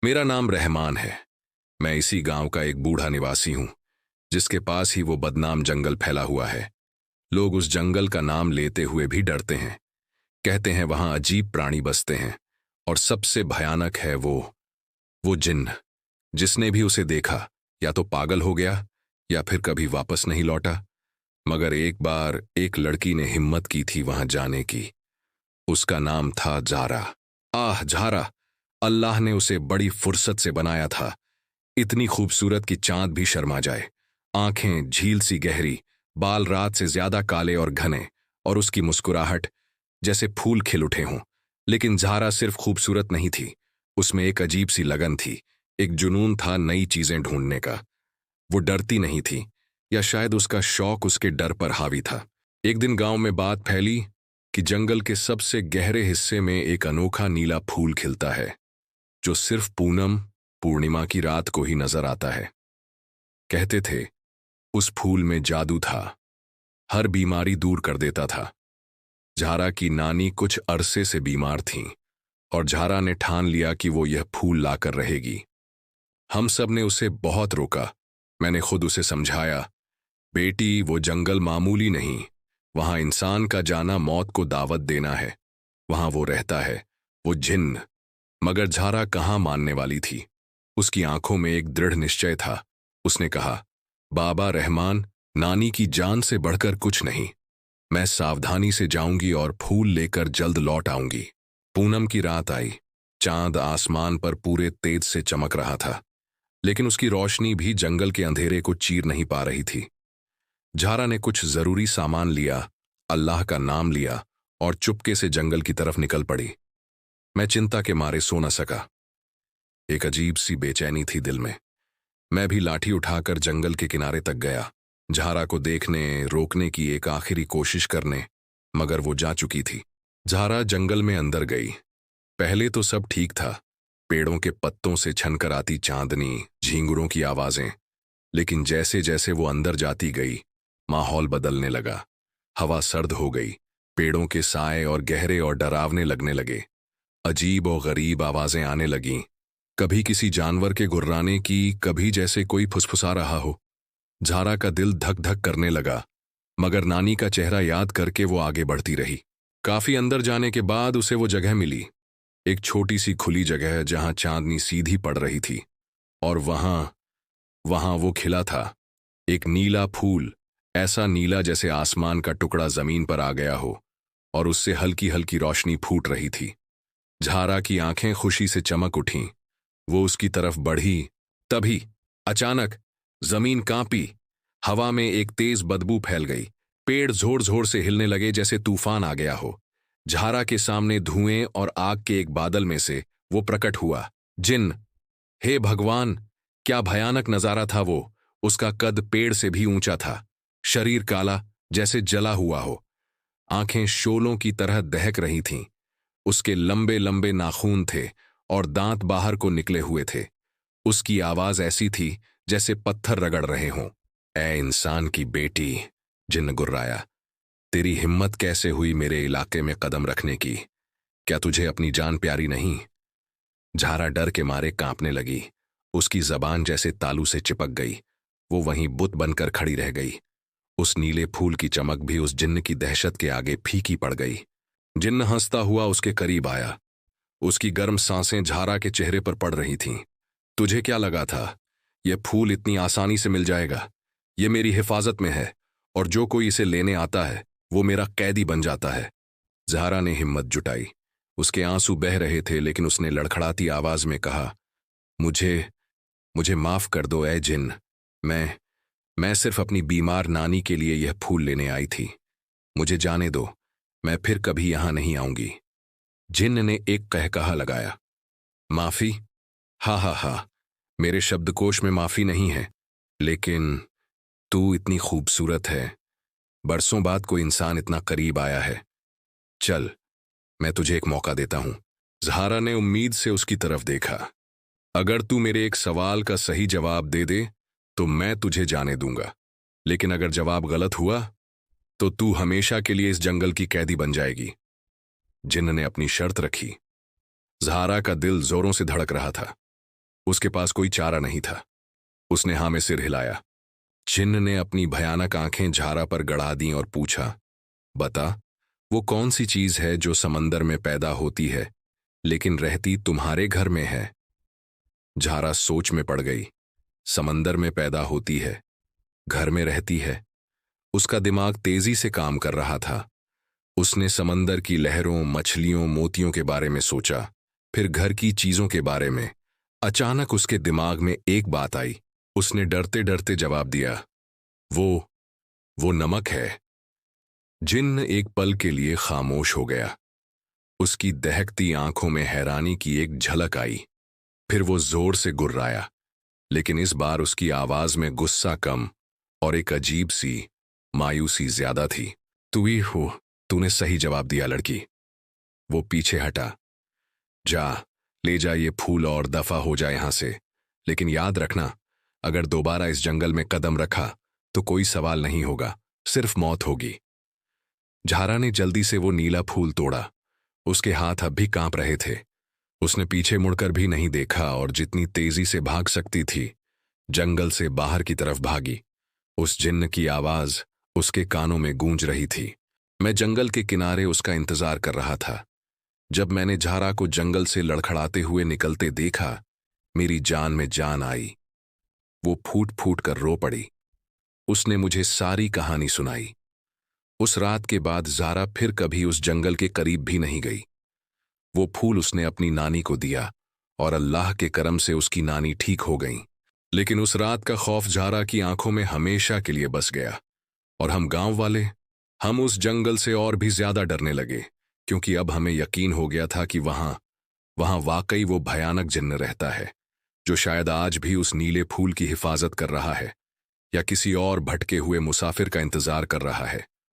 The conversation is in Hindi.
मेरा नाम रहमान है। मैं इसी गांव का एक बूढ़ा निवासी हूं, जिसके पास ही वो बदनाम जंगल फैला हुआ है। लोग उस जंगल का नाम लेते हुए भी डरते हैं। कहते हैं वहां अजीब प्राणी बसते हैं, और सबसे भयानक है वो जिन्न। जिसने भी उसे देखा या तो पागल हो गया या फिर कभी वापस नहीं लौटा। मगर एक बार एक लड़की ने हिम्मत की थी वहां जाने की। उसका नाम था जारा। आह जारा! अल्लाह ने उसे बड़ी फुर्सत से बनाया था। इतनी खूबसूरत कि चांद भी शर्मा जाए। आंखें झील सी गहरी, बाल रात से ज्यादा काले और घने, और उसकी मुस्कुराहट जैसे फूल खिल उठे हों। लेकिन ज़ारा सिर्फ खूबसूरत नहीं थी, उसमें एक अजीब सी लगन थी, एक जुनून था नई चीजें ढूंढने का। वो डरती नहीं थी, या शायद उसका शौक उसके डर पर हावी था। एक दिन गांव में बात फैली कि जंगल के सबसे गहरे हिस्से में एक अनोखा नीला फूल खिलता है, जो सिर्फ पूर्णिमा की रात को ही नजर आता है। कहते थे उस फूल में जादू था, हर बीमारी दूर कर देता था। झारा की नानी कुछ अरसे से बीमार थीं, और झारा ने ठान लिया कि वो यह फूल लाकर रहेगी। हम सब ने उसे बहुत रोका। मैंने खुद उसे समझाया, बेटी वो जंगल मामूली नहीं, वहां इंसान का जाना मौत को दावत देना है। वहां वो रहता है, वो जिन्न। मगर झारा कहाँ मानने वाली थी। उसकी आंखों में एक दृढ़ निश्चय था। उसने कहा, बाबा रहमान, नानी की जान से बढ़कर कुछ नहीं। मैं सावधानी से जाऊंगी और फूल लेकर जल्द लौट आऊंगी। पूनम की रात आई। चांद आसमान पर पूरे तेज से चमक रहा था, लेकिन उसकी रोशनी भी जंगल के अंधेरे को चीर नहीं पा रही थी। झारा ने कुछ जरूरी सामान लिया, अल्लाह का नाम लिया, और चुपके से जंगल की तरफ निकल पड़ी। मैं चिंता के मारे सो न सका। एक अजीब सी बेचैनी थी दिल में। मैं भी लाठी उठाकर जंगल के किनारे तक गया, झारा को देखने, रोकने की एक आखिरी कोशिश करने, मगर वो जा चुकी थी। झारा जंगल में अंदर गई। पहले तो सब ठीक था, पेड़ों के पत्तों से छनकर आती चांदनी, झींगुरों की आवाजें। लेकिन जैसे जैसे वो अंदर जाती गई, माहौल बदलने लगा। हवा सर्द हो गई, पेड़ों के साए और गहरे और डरावने लगने लगे। अजीब और गरीब आवाजें आने लगीं, कभी किसी जानवर के गुर्राने की, कभी जैसे कोई फुसफुसा रहा हो। झारा का दिल धक धक करने लगा, मगर नानी का चेहरा याद करके वो आगे बढ़ती रही। काफी अंदर जाने के बाद उसे वो जगह मिली, एक छोटी सी खुली जगह जहां चांदनी सीधी पड़ रही थी। और वहां वहां वो खिला था, एक नीला फूल, ऐसा नीला जैसे आसमान का टुकड़ा जमीन पर आ गया हो, और उससे हल्की हल्की रोशनी फूट रही थी। झारा की आंखें खुशी से चमक उठीं। वो उसकी तरफ बढ़ी। तभी अचानक जमीन कांपी, हवा में एक तेज बदबू फैल गई। पेड़ जोर जोर से हिलने लगे जैसे तूफान आ गया हो। झारा के सामने धुएं और आग के एक बादल में से वो प्रकट हुआ। जिन्न! हे भगवान, क्या भयानक नजारा था वो! उसका कद पेड़ से भी ऊंचा था, शरीर काला जैसे जला हुआ हो, आंखें शोलों की तरह दहक रही थीं। उसके लंबे लंबे नाखून थे और दांत बाहर को निकले हुए थे। उसकी आवाज ऐसी थी जैसे पत्थर रगड़ रहे हों। ए इंसान की बेटी, जिन्न गुर्राया, तेरी हिम्मत कैसे हुई मेरे इलाके में कदम रखने की? क्या तुझे अपनी जान प्यारी नहीं? झारा डर के मारे कांपने लगी। उसकी जबान जैसे तालू से चिपक गई। वो वहीं बुत बनकर खड़ी रह गई। उस नीले फूल की चमक भी उस जिन्न की दहशत के आगे फीकी पड़ गई। जिन्न हंसता हुआ उसके करीब आया। उसकी गर्म सांसें झारा के चेहरे पर पड़ रही थीं। तुझे क्या लगा था, यह फूल इतनी आसानी से मिल जाएगा? ये मेरी हिफाजत में है, और जो कोई इसे लेने आता है वो मेरा कैदी बन जाता है। ज़हरा ने हिम्मत जुटाई। उसके आंसू बह रहे थे, लेकिन उसने लड़खड़ाती आवाज में कहा, मुझे मुझे माफ कर दो ए जिन्न। मैं सिर्फ अपनी बीमार नानी के लिए यह फूल लेने आई थी। मुझे जाने दो, मैं फिर कभी यहां नहीं आऊंगी। जिन्न ने एक कहकहा लगाया। माफी? हा हा हा, मेरे शब्दकोश में माफी नहीं है, लेकिन तू इतनी खूबसूरत है। बरसों बाद कोई इंसान इतना करीब आया है। चल, मैं तुझे एक मौका देता हूं। ज़हारा ने उम्मीद से उसकी तरफ देखा। अगर तू मेरे एक सवाल का सही जवाब दे दे तो मैं तुझे जाने दूंगा, लेकिन अगर जवाब गलत हुआ तो तू हमेशा के लिए इस जंगल की कैदी बन जाएगी। जिन्न ने अपनी शर्त रखी। ज़हारा का दिल जोरों से धड़क रहा था। उसके पास कोई चारा नहीं था। उसने हाँ में सिर हिलाया। जिन्न ने अपनी भयानक आंखें झारा पर गड़ा दीं और पूछा, बता, वो कौन सी चीज है जो समंदर में पैदा होती है लेकिन रहती तुम्हारे घर में है? झारा सोच में पड़ गई। समंदर में पैदा होती है, घर में रहती है। उसका दिमाग तेजी से काम कर रहा था। उसने समंदर की लहरों, मछलियों, मोतियों के बारे में सोचा, फिर घर की चीजों के बारे में। अचानक उसके दिमाग में एक बात आई। उसने डरते डरते जवाब दिया, वो नमक है। जिन्न एक पल के लिए खामोश हो गया। उसकी दहकती आंखों में हैरानी की एक झलक आई। फिर वो जोर से गुर्राया, लेकिन इस बार उसकी आवाज में गुस्सा कम और एक अजीब सी मायूसी ज्यादा थी। तू ही हो, तूने सही जवाब दिया लड़की। वो पीछे हटा। जा, ले जा ये फूल और दफा हो जा यहां से। लेकिन याद रखना, अगर दोबारा इस जंगल में कदम रखा तो कोई सवाल नहीं होगा, सिर्फ मौत होगी। झारा ने जल्दी से वो नीला फूल तोड़ा। उसके हाथ अब भी कांप रहे थे। उसने पीछे मुड़कर भी नहीं देखा और जितनी तेजी से भाग सकती थी, जंगल से बाहर की तरफ भागी। उस जिन्न की आवाज उसके कानों में गूंज रही थी। मैं जंगल के किनारे उसका इंतजार कर रहा था। जब मैंने झारा को जंगल से लड़खड़ाते हुए निकलते देखा, मेरी जान में जान आई। वो फूट फूट कर रो पड़ी। उसने मुझे सारी कहानी सुनाई। उस रात के बाद ज़ारा फिर कभी उस जंगल के करीब भी नहीं गई। वो फूल उसने अपनी नानी को दिया और अल्लाह के करम से उसकी नानी ठीक हो गई। लेकिन उस रात का खौफ ज़ारा की आंखों में हमेशा के लिए बस गया। और हम गांव वाले, हम उस जंगल से और भी ज्यादा डरने लगे, क्योंकि अब हमें यकीन हो गया था कि वहां वाकई वो भयानक जिन्न रहता है, जो शायद आज भी उस नीले फूल की हिफाजत कर रहा है या किसी और भटके हुए मुसाफिर का इंतजार कर रहा है।